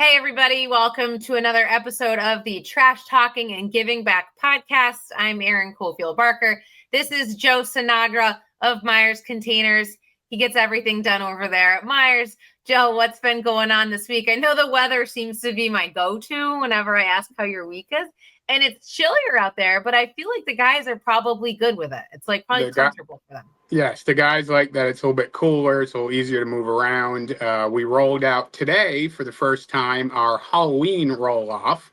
Hey, everybody. Welcome to another episode of the Trash Talking and Giving Back podcast. I'm Erin-Cofiell-Barker. This is Joe Sinagra of Myers Containers. He gets everything done over there at Myers. Joe, what's been going on this week? I know the weather seems to be my go-to whenever I ask how your week is. And it's chillier out there, but I feel like the guys are probably good with it. It's like probably comfortable for them. Yes, the guys like that. It's a little bit cooler. It's a little easier to move around. We rolled out today for the first time our Halloween roll-off.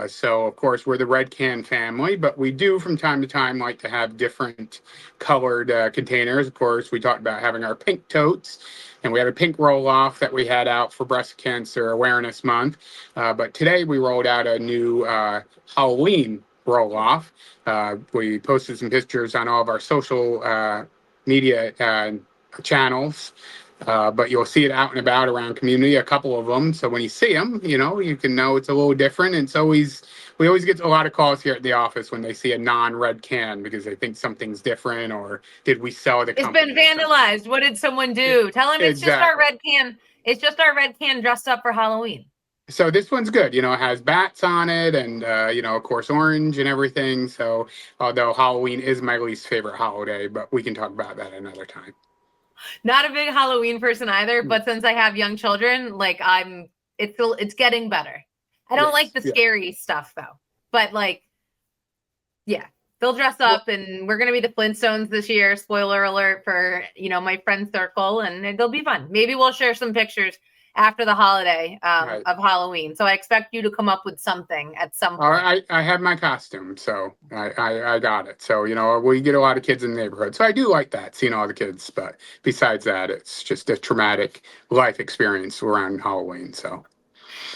So, of course, we're the Red Can family, but we do from time to time like to have different colored containers. Of course, we talked about having our pink totes, and we had a pink roll-off that we had out for Breast Cancer Awareness Month. But today we rolled out a new Halloween roll-off. We posted some pictures on all of our social media channels, but you'll see it out and about around community, a couple of them. So when you see them, you can know it's a little different. And so we always get a lot of calls here at the office when they see a non-red can because they think something's different, or did we sell the company? It's been vandalized. What did someone do? Tell them it's Exactly. just our red can. It's just our red can dressed up for Halloween. So this one's good. It has bats on it and, of course, orange and everything. So although Halloween is my least favorite holiday, but we can talk about that another time. Not a big Halloween person either, but since I have young children, it's getting better. I don't like the scary stuff though, but they'll dress up and we're going to be the Flintstones this year. Spoiler alert for, my friend circle, and it'll be fun. Maybe we'll share some pictures after the holiday of Halloween. So I expect you to come up with something at some point. I have my costume, so I got it. So, we get a lot of kids in the neighborhood. So I do like that, seeing all the kids. But besides that, it's just a traumatic life experience around Halloween. So.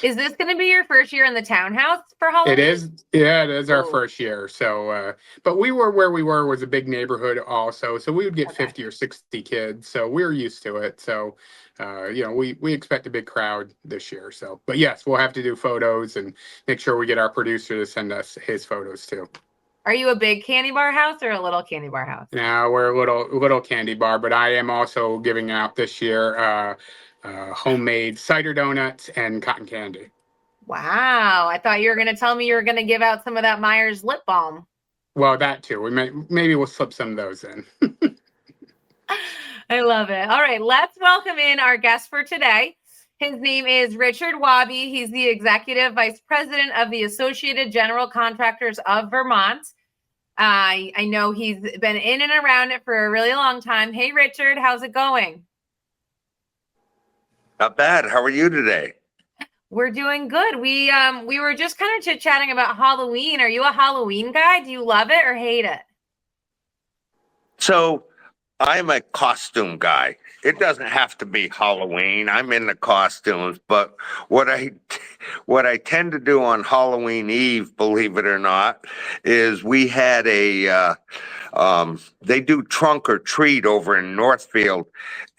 Is this going to be your first year in the townhouse for Halloween? It is. Yeah, it is our first year. So, but where we were was a big neighborhood also. So we would get 50 or 60 kids. So we're used to it. So, we expect a big crowd this year. So, but yes, we'll have to do photos and make sure we get our producer to send us his photos too. Are you a big candy bar house or a little candy bar house? No, we're a little candy bar, but I am also giving out this year homemade cider donuts and cotton candy. Wow. I thought you were going to tell me you were going to give out some of that Myers lip balm. Well, that too. Maybe we'll slip some of those in. I love it. All right. Let's welcome in our guest for today. His name is Richard-wobby. He's the Executive Vice President of the Associated-General-Contractors of Vermont. I know he's been in and around it for a really long time. Hey, Richard, how's it going? Not bad. How are you today? We're doing good. We were just kind of chit-chatting about Halloween. Are you a Halloween guy? Do you love it or hate it? So I'm a costume guy. It doesn't have to be Halloween. I'm into costumes, but what I tend to do on Halloween Eve, believe it or not, is we had they do trunk or treat over in Northfield,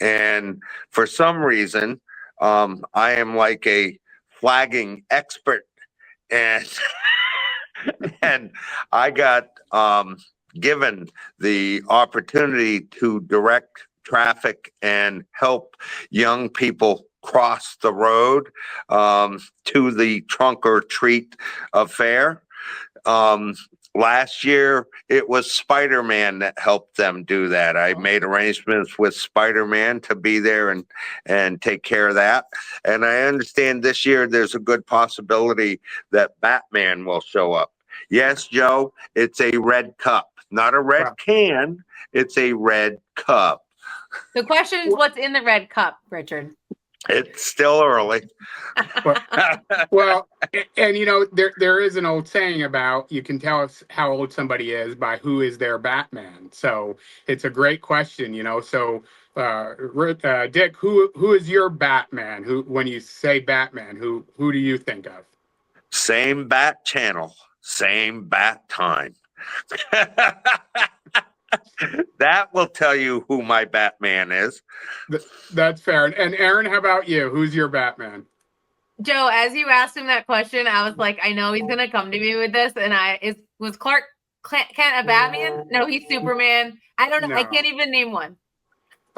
and for some reason, I am like a flagging expert, and and I got given the opportunity to direct traffic and help young people cross the road to the trunk or treat affair. Last year, it was Spider-Man that helped them do that. I made arrangements with Spider-Man to be there and take care of that. And I understand this year there's a good possibility that Batman will show up. Yes, Joe, it's a red cup. Not a red can, it's a red cup. The question is, what's in the red cup, Richard? It's still early. Well, and there is an old saying about you can tell how old somebody is by who is their Batman. So it's a great question, So, Dick, who is your Batman? When you say Batman, who do you think of? Same bat channel, same bat time. That will tell you who my Batman is. That's fair. And Erin, how about you? Who's your Batman? Joe, as you asked him that question, I was like, I know he's going to come to me with this. And was Clark Kent a Batman? No, he's Superman. I don't know. No. I can't even name one.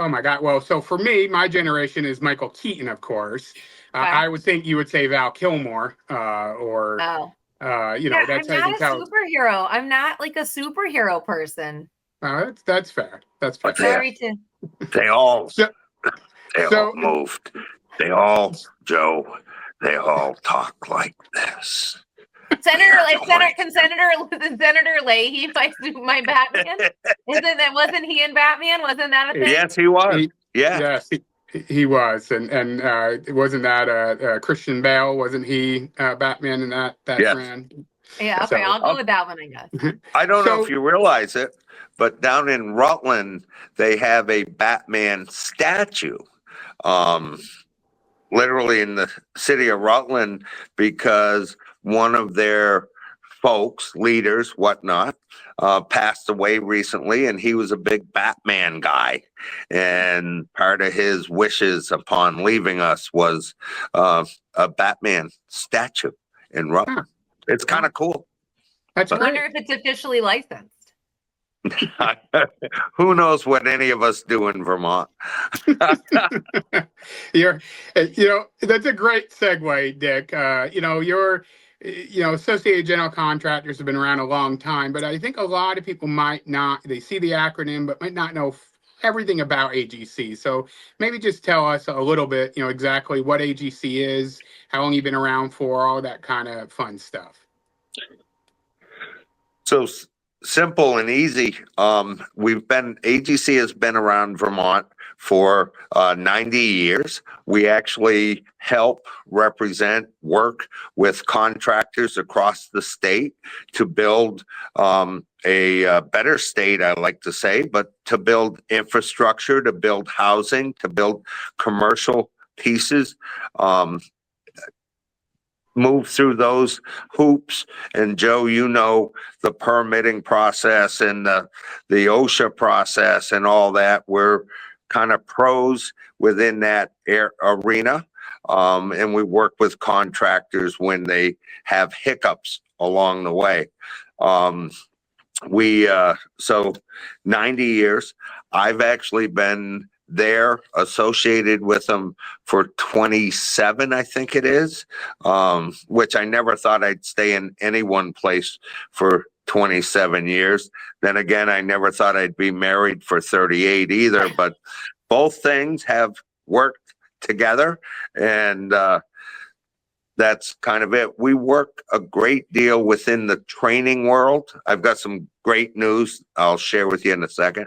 Oh, my God. Well, so for me, my generation is Michael Keaton, of course. I would think you would say Val Kilmer, or Oh. that's I'm how you can not a tell. superhero. I'm not like a superhero person. That's fair. That's fair. Sorry to. They all So, moved. They all, Joe, they all talk like this. Senator Leahy, my Batman? Wasn't he in Batman? Wasn't that a thing? Yes, he was. Yes, he was, and wasn't that Christian Bale? Wasn't he Batman in that yes. brand? Yeah, okay, I'll go with that one, I guess. I don't know if you realize it, but down in Rutland, they have a Batman statue. Literally in the city of Rutland, because one of their folks, leaders, whatnot, passed away recently, and he was a big Batman guy. And part of his wishes upon leaving us was a Batman statue in Rutland. It's kind of cool. That's I wonder if it's officially licensed. Who knows what any of us do in Vermont? That's a great segue, Dick. You're Associated General Contractors have been around a long time, but I think a lot of people they see the acronym, but might not know everything about AGC. So maybe just tell us a little bit, exactly what AGC is, how long you've been around for, all that kind of fun stuff. So simple and easy. AGC has been around Vermont for 90 years. We actually help work with contractors across the state to build a better state, I like to say, but to build infrastructure, to build housing, to build commercial pieces. Move through those hoops. And Joe, the permitting process and the OSHA process and all that. We're kind of pros within that arena. And we work with contractors when they have hiccups along the way. So 90 years, I've actually been there associated with them for 27, I think it is, which I never thought I'd stay in any one place for 27 years. Then again, I never thought I'd be married for 38 either, but both things have worked together, and that's kind of it. We work a great deal within the training world. I've got some great news I'll share with you in a second.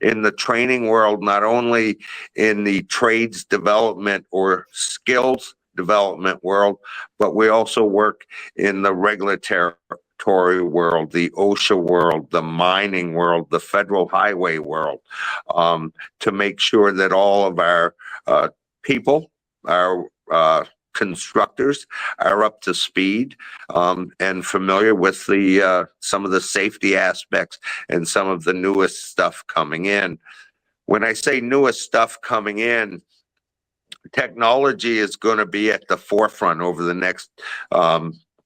In the training world, not only in the trades development or skills development world, but we also work in the regulatory world, the OSHA world, the mining world, the federal highway world, to make sure that all of our people, our constructors, are up to speed and familiar with some of the safety aspects and some of the newest stuff coming in. When I say newest stuff coming in, technology is going to be at the forefront over the next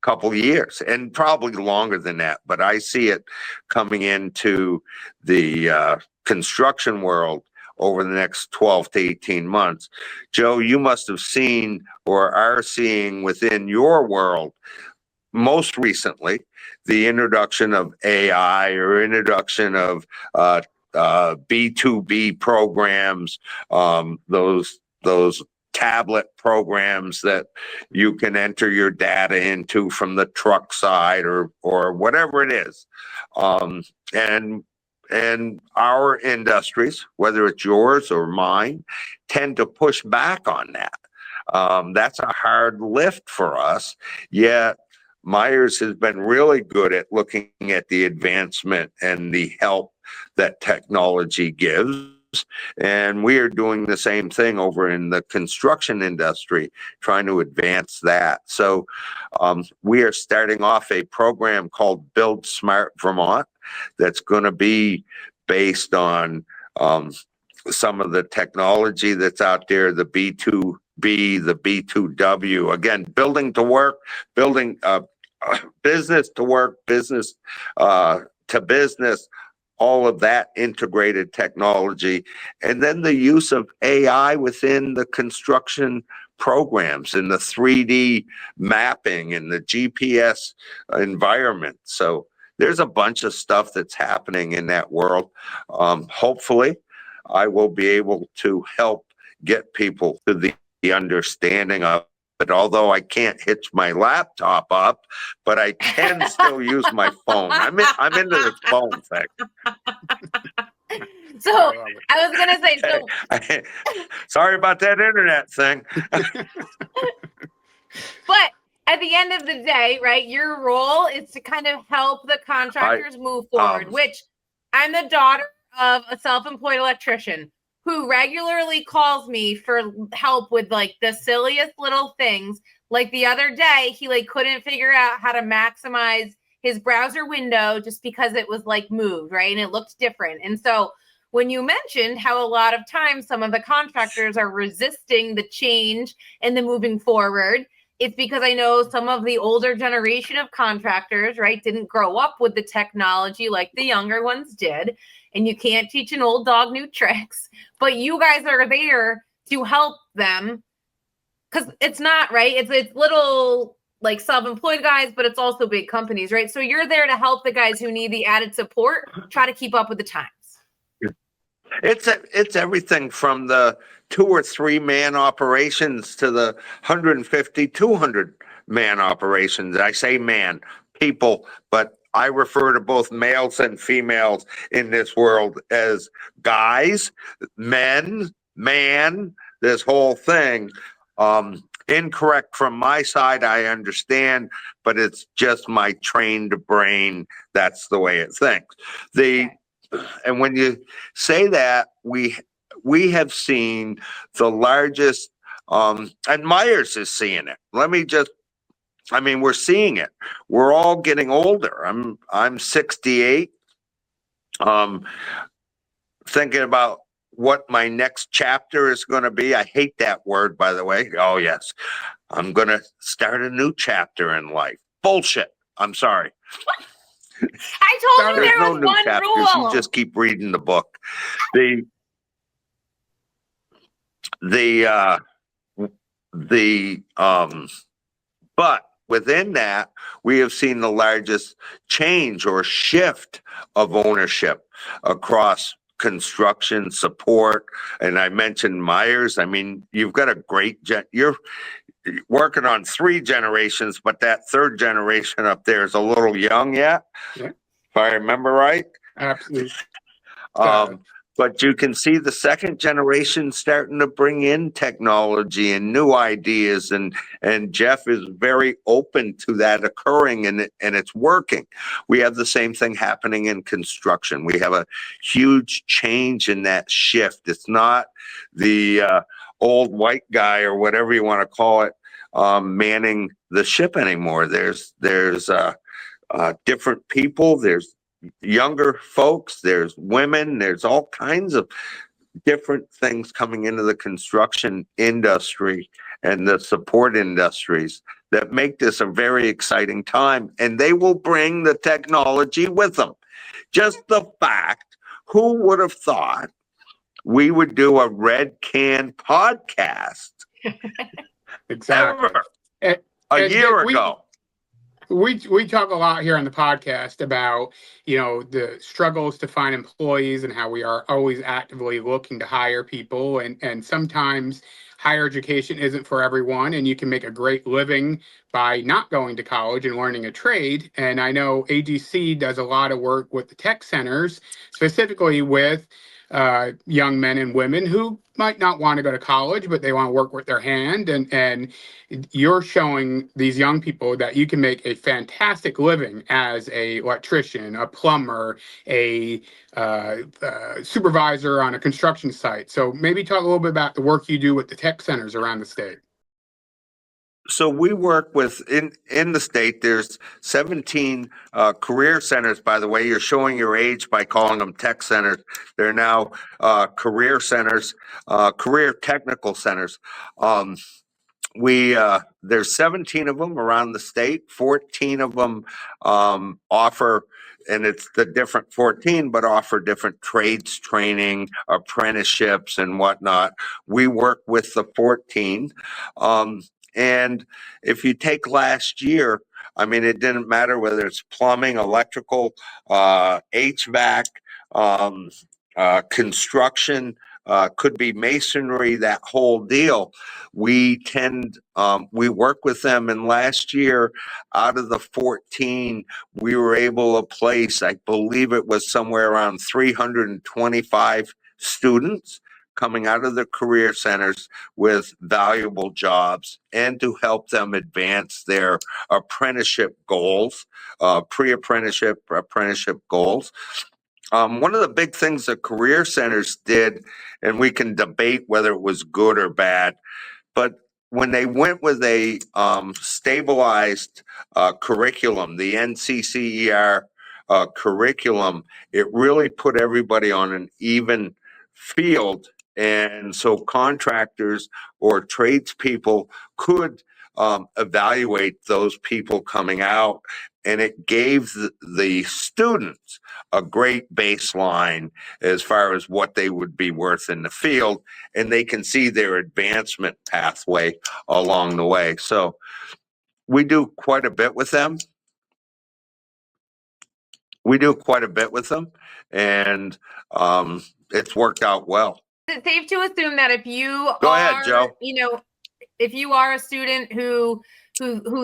couple years, and probably longer than that, but I see it coming into the construction world over the next 12 to 18 months. Joe, you must have seen or are seeing within your world, most recently, the introduction of AI or introduction of B2B programs, those tablet programs that you can enter your data into from the truck side or whatever it is. And our industries, whether it's yours or mine, tend to push back on that. That's a hard lift for us. Yet Myers has been really good at looking at the advancement and the help that technology gives. And we are doing the same thing over in the construction industry, trying to advance that. So we are starting off a program called Build Smart Vermont that's going to be based on some of the technology that's out there, the B2B, the B2W, again, building to work, building business to work, business to business, all of that integrated technology. And then the use of AI within the construction programs and the 3D mapping and the GPS environment. So there's a bunch of stuff that's happening in that world. Hopefully, I will be able to help get people to the understanding of it. Although I can't hitch my laptop up, but I can still use my phone. I'm into this phone thing. So I was gonna say, so sorry about that internet thing. but at the end of the day, right, your role is to kind of help the contractors move forward, which I'm the daughter of a self-employed electrician who regularly calls me for help with like the silliest little things. Like the other day, he like couldn't figure out how to maximize his browser window just because it was like moved, right? And it looked different. And so when you mentioned how a lot of times some of the contractors are resisting the change and the moving forward, it's because I know some of the older generation of contractors, right, didn't grow up with the technology like the younger ones did. And you can't teach an old dog new tricks, but you guys are there to help them because it's not, right? It's little like self-employed guys, but it's also big companies, right? So you're there to help the guys who need the added support, try to keep up with the times. It's everything from the 2 or 3 man operations to the 150, 200 man operations. I say man, people, but I refer to both males and females in this world as guys, men, man, this whole thing. Incorrect from my side, I understand, but it's just my trained brain. That's the way it thinks. And when you say that, we have seen the largest, and Myers is seeing it. We're seeing it. We're all getting older. I'm 68. Thinking about what my next chapter is going to be. I hate that word, by the way. Oh, yes. I'm going to start a new chapter in life. Bullshit. I'm sorry. I told you there was no one chapters. rule. You just keep reading the book. But within that, we have seen the largest change or shift of ownership across construction support. And I mentioned Myers. I mean, you've got a great you're working on 3 generations, but that 3rd generation up there is a little young yet. Yeah. If I remember right. Absolutely. But you can see the 2nd generation starting to bring in technology and new ideas, and Jeff is very open to that occurring, and it's working. We have the same thing happening in construction. We have a huge change in that shift. It's not the old white guy or whatever you want to call it manning the ship anymore. There's different people. There's younger folks, there's women, there's all kinds of different things coming into the construction industry and the support industries that make this a very exciting time, and they will bring the technology with them. Just the fact, who would have thought we would do a Red Can podcast? Exactly. Ever. A year ago. We talk a lot here on the podcast about, the struggles to find employees and how we are always actively looking to hire people. And sometimes higher education isn't for everyone, and you can make a great living by not going to college and learning a trade. And I know AGC does a lot of work with the tech centers, specifically with young men and women who might not want to go to college, but they want to work with their hand. And you're showing these young people that you can make a fantastic living as a electrician, a plumber, a supervisor on a construction site. So maybe talk a little bit about the work you do with the tech centers around the state. So we work with, in the state, there's 17 career centers. By the way, you're showing your age by calling them tech centers. They're now career centers, career technical centers. there's 17 of them around the state. 14 of them offer, and it's the different 14, but offer different trades training, apprenticeships, and whatnot. We work with the 14. And if you take last year, I mean, it didn't matter whether it's plumbing, electrical, HVAC, construction, could be masonry, that whole deal. We work with them, and last year, out of the 14, we were able to place, I believe it was somewhere around 325 students coming out of the career centers with valuable jobs, and to help them advance their apprenticeship goals, pre-apprenticeship, apprenticeship goals. One of the big things the career centers did, and we can debate whether it was good or bad, but when they went with a stabilized curriculum, the NCCER curriculum, it really put everybody on an even field. And so contractors or tradespeople could evaluate those people coming out, and it gave the students a great baseline as far as what they would be worth in the field, and they can see their advancement pathway along the way. So we do quite a bit with them. And it's worked out well. Is it safe to assume that if you Go ahead, Joe. If you are a student who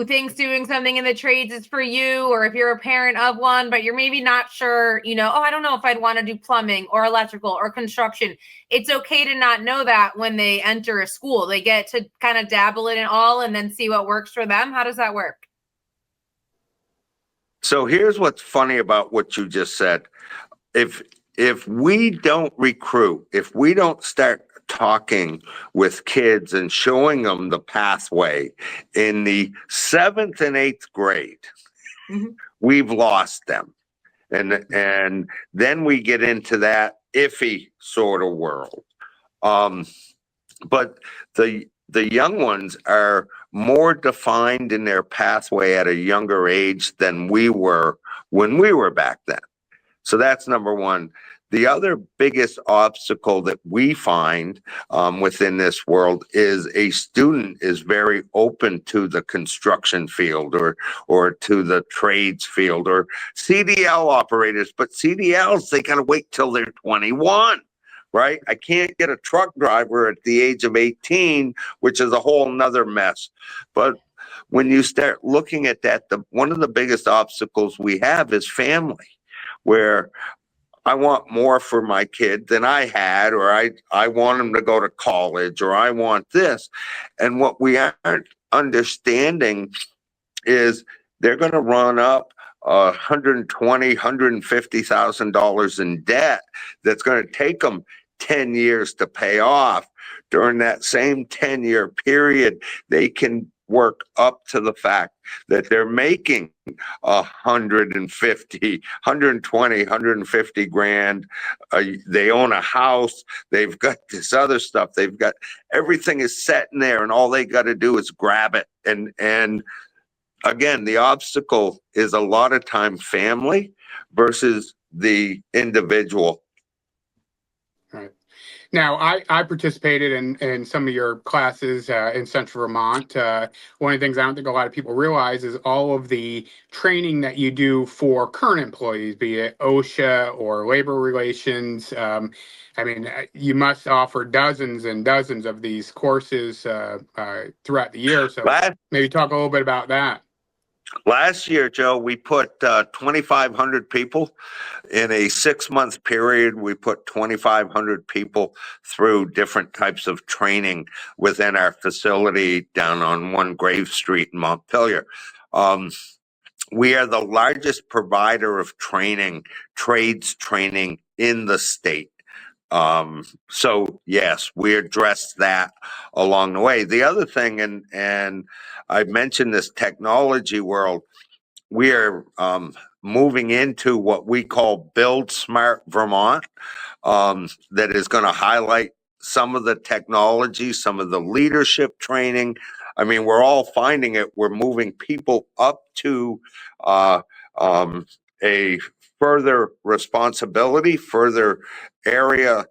thinks doing something in the trades is for you, or if you're a parent of one, but you're maybe not sure, I don't know if I'd want to do plumbing or electrical or construction, it's okay to not know that when they enter a school. They get to kind of dabble in it all and then see what works for them. How does that work? So here's what's funny about what you just said. If we don't recruit, if we don't start talking with kids and showing them the pathway in the 7th and 8th grade, we've lost them. And then we get into that iffy sort of world. But the young ones are more defined in their pathway at a younger age than we were when we were back then. So that's number one. The other biggest obstacle that we find within this world is a student is very open to the construction field or to the trades field or CDL operators, but CDLs, they got to wait till they're 21. Right? I can't get a truck driver at the age of 18, which is a whole nother mess. But when you start looking at that, one of the biggest obstacles we have is family, where I want more for my kid than I had, or I want him to go to college, or I want this. And what we aren't understanding is they're going to run up $120,000, $150,000 in debt that's going to take them 10 years to pay off. During that same 10-year period, they can work up to the fact that they're making 150, 120, 150 grand. They own a house. They've got this other stuff. They've got everything is set in there, and all they got to do is grab it. And again, the obstacle is a lot of time family versus the individual. Right. Now, I participated in some of your classes in Central Vermont. One of the things I don't think a lot of people realize is all of the training that you do for current employees, be it OSHA or labor relations. I mean, you must offer dozens and dozens of these courses throughout the year. So maybe talk a little bit about that. Last year, Joe, we put 2,500 people in a 6-month period. We put 2,500 people through different types of training within our facility down on 1 Grave Street in Montpelier. We are the largest provider of training, trades training in the state. So yes, we address that along the way. The other thing, and I mentioned this technology world, we are moving into what we call Build Smart Vermont, that is going to highlight some of the technology, some of the leadership training, I mean, we're all finding it. We're moving people up to a further responsibility, further area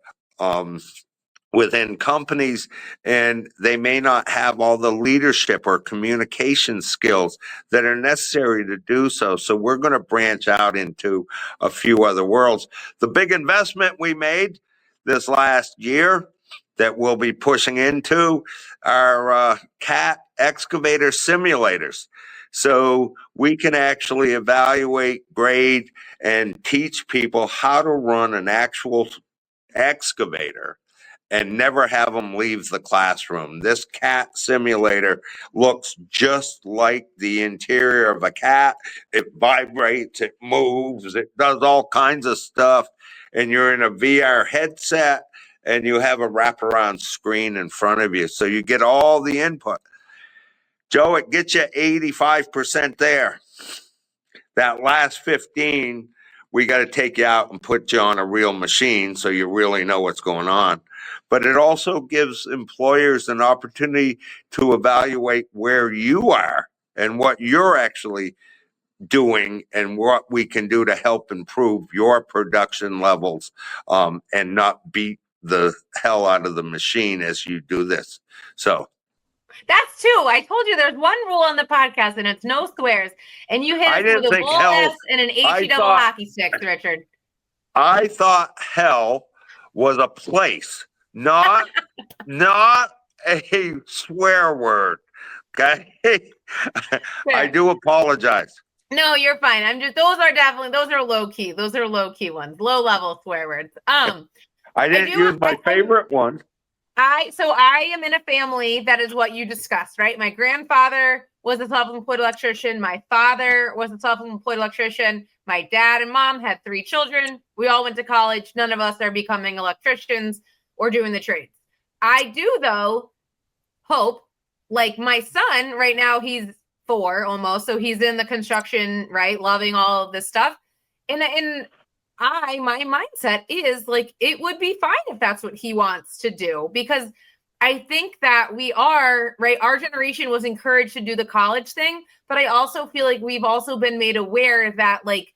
within companies, and they may not have all the leadership or communication skills that are necessary to do so. So we're going to branch out into a few other worlds. The big investment we made this last year that we'll be pushing into are CAT excavator simulators. So we can actually evaluate, grade, and teach people how to run an actual excavator and never have them leave the classroom. This CAT simulator looks just like the interior of a cat. It vibrates, it moves, it does all kinds of stuff. And you're in a VR headset and you have a wraparound screen in front of you. So you get all the input. Joe, it gets you 85% there. That last 15, we got to take you out and put you on a real machine so you really know what's going on. But it also gives employers an opportunity to evaluate where you are and what you're actually doing and what we can do to help improve your production levels, and not beat the hell out of the machine as you do this. So that's two. I told you there's one rule on the podcast, and it's no swears. And you hit us with a bull S and an H double hockey stick, Richard. I thought hell was a place, not a swear word. Okay, I do apologize. No, you're fine. those are low key. Those are low key ones, low level swear words. I didn't use my favorite one. I am in a family that is what you discussed, right? My grandfather was a self-employed electrician. My father was a self-employed electrician. My dad and mom had 3 children. We all went to college. None of us are becoming electricians or doing the trades. I do, though, hope, like my son right now, he's 4 almost. So he's in the construction, right? Loving all of this stuff. And my mindset is like, it would be fine if that's what he wants to do, because I think that we are, right? Our generation was encouraged to do the college thing, but I also feel like we've also been made aware that like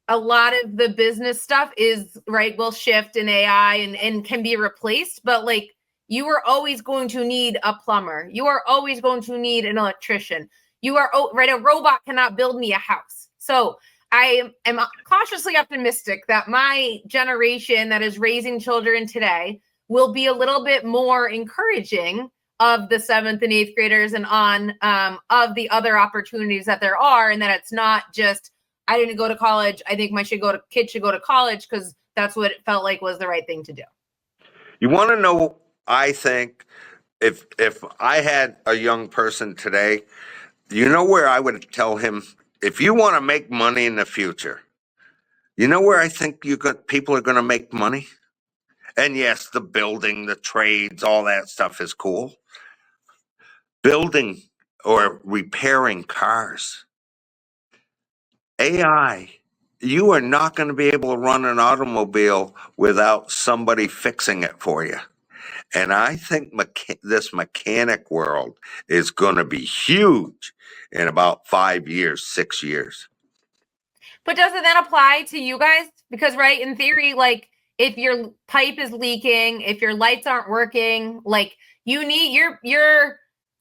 a lot of the business stuff is, right, will shift in AI and can be replaced, but like you are always going to need a plumber. You are always going to need an electrician. You are, right, a robot cannot build me a house. So I am cautiously optimistic that my generation that is raising children today will be a little bit more encouraging of the 7th and 8th graders and on of the other opportunities that there are, and that it's not just, I didn't go to college, I think kids should go to college because that's what it felt like was the right thing to do. You want to know, I think if I had a young person today, you know where I would tell him, if you want to make money in the future, you know where I think people are going to make money? And yes, the building, the trades, all that stuff is cool. Building or repairing cars. AI, you are not going to be able to run an automobile without somebody fixing it for you. And I think this mechanic world is going to be huge in about 5 years, 6 years. But does it then apply to you guys? Because, right, in theory, like if your pipe is leaking, if your lights aren't working, like you need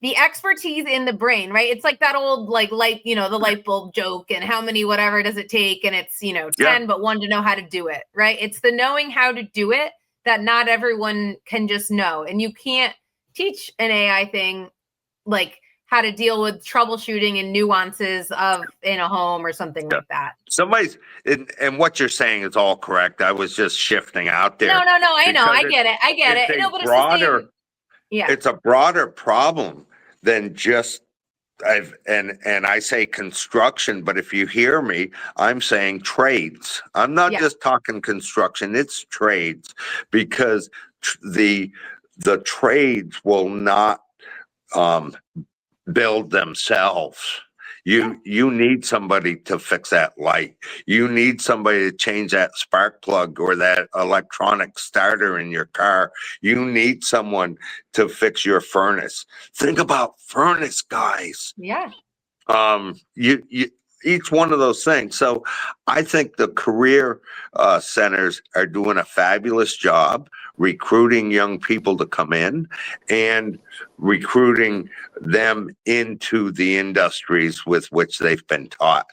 the expertise in the brain, right? It's like that old like light, the light bulb joke, and how many whatever does it take? And it's 10, but 1 to know how to do it, right? It's the knowing how to do it that not everyone can just know. And you can't teach an AI thing like how to deal with troubleshooting and nuances of in a home or something like that. And what you're saying is all correct. I was just shifting out there. No, I know. I get it. No, but it's broader. It's a broader problem than just and I say construction, but if you hear me, I'm saying trades. I'm not just talking construction, it's trades, because the trades will not build themselves. You need somebody to fix that light. You need somebody to change that spark plug or that electronic starter in your car. You need someone to fix your furnace. Think about furnace guys. Yeah. You each one of those things. So I think the career centers are doing a fabulous job recruiting young people to come in and recruiting them into the industries with which they've been taught.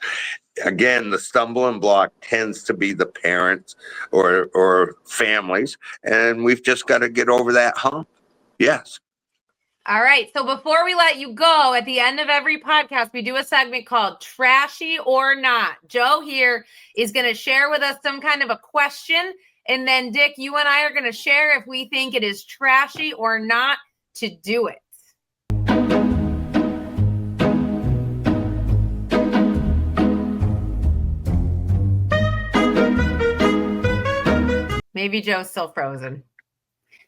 Again, the stumbling block tends to be the parents or families, and we've just got to get over that hump. Yes. All right. So before we let you go, at the end of every podcast, we do a segment called Trashy or Not. Joe here is going to share with us some kind of a question. And then, Dick, you and I are going to share if we think it is trashy or not to do it. Maybe Joe's still frozen.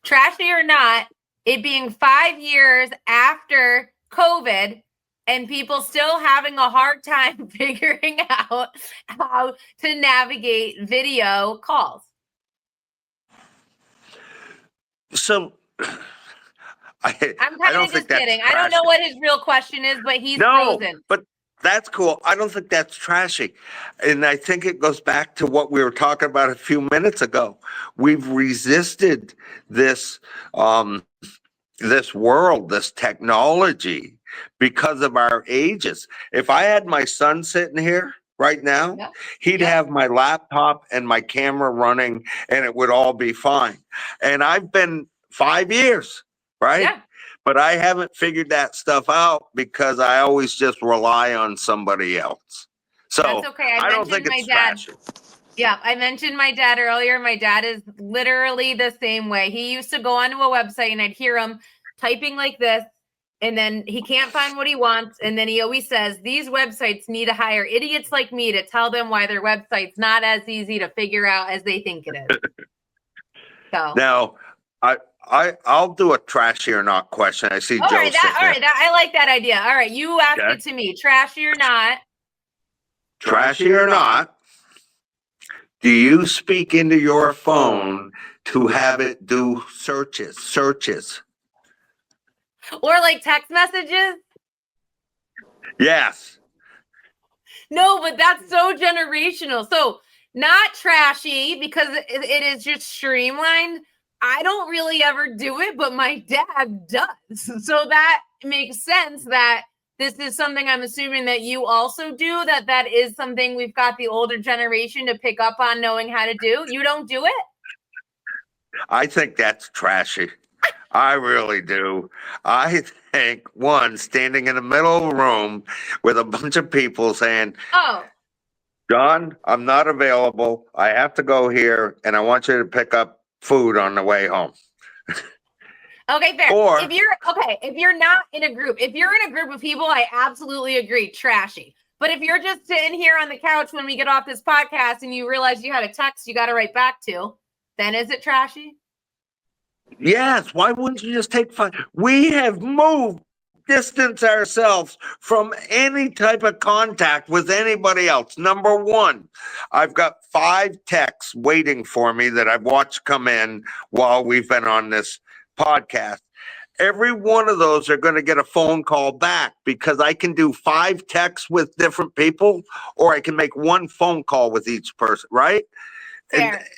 Trashy or not, it being 5 years after COVID and people still having a hard time figuring out how to navigate video calls. So I'm kind of just kidding. I don't know what his real question is, but he's frozen. But that's cool. I don't think that's trashy. And I think it goes back to what we were talking about a few minutes ago. We've resisted this this world, this technology, because of our ages. If I had my son sitting here right now, he'd have my laptop and my camera running and it would all be fine. And I've been 5 years, right? Yeah. But I haven't figured that stuff out because I always just rely on somebody else. So that's okay. I don't think it's trashy. Yeah, I mentioned my dad earlier. My dad is literally the same way. He used to go onto a website and I'd hear him typing like this, and then he can't find what he wants. And then he always says, these websites need to hire idiots like me to tell them why their website's not as easy to figure out as they think it is. So now, I'll do a trashy or not question. I see Joe. All right, I like that idea. All right, you ask it to me. Trashy or not? Trashy or not? Do you speak into your phone to have it do searches? Or like text messages? Yes. No, but that's so generational. So not trashy because it is just streamlined. I don't really ever do it, but my dad does. So that makes sense that this is something I'm assuming that you also do, that is something we've got the older generation to pick up on knowing how to do. You don't do it? I think that's trashy. I really do. I think, one, standing in the middle of a room with a bunch of people saying, oh, John, I'm not available. I have to go here, and I want you to pick up food on the way home. Okay, fair. Or, if you're not in a group, if you're in a group of people, I absolutely agree, trashy. But if you're just sitting here on the couch when we get off this podcast and you realize you had a text you got to write back to, then is it trashy? Yes. Why wouldn't you just take 5? We have moved distance ourselves from any type of contact with anybody else. Number one, I've got 5 texts waiting for me that I've watched come in while we've been on this podcast. Every one of those are going to get a phone call back because I can do 5 texts with different people, or I can make 1 phone call with each person, right?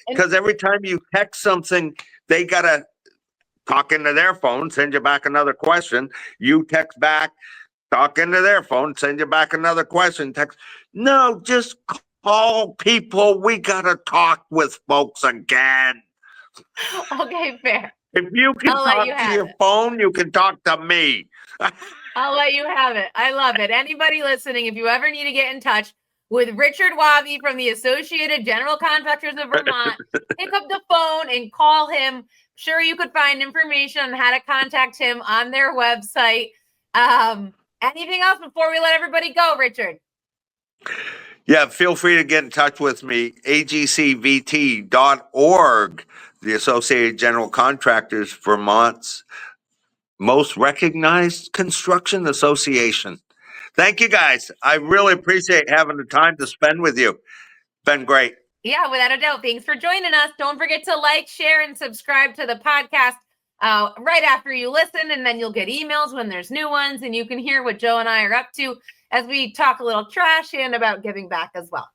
Because every time you text something, they got to talk into their phone, send you back another question. You text back, talk into their phone, send you back another question. Text. No, just call people. We got to talk with folks again. Okay, fair. If you can talk to your phone, you can talk to me. I'll let you have it. I love it. Anybody listening, if you ever need to get in touch with Richard-wobby from the Associated-General-Contractors of Vermont, pick up the phone and call him. Sure, you could find information on how to contact him on their website. Anything else before we let everybody go, Richard? Yeah, feel free to get in touch with me, agcvt.org, the Associated General Contractors, Vermont's most recognized construction association. Thank you, guys. I really appreciate having the time to spend with you. Been great. Yeah, without a doubt. Thanks for joining us. Don't forget to like, share, and subscribe to the podcast right after you listen, and then you'll get emails when there's new ones, and you can hear what Joe and I are up to as we talk a little trash and about giving back as well.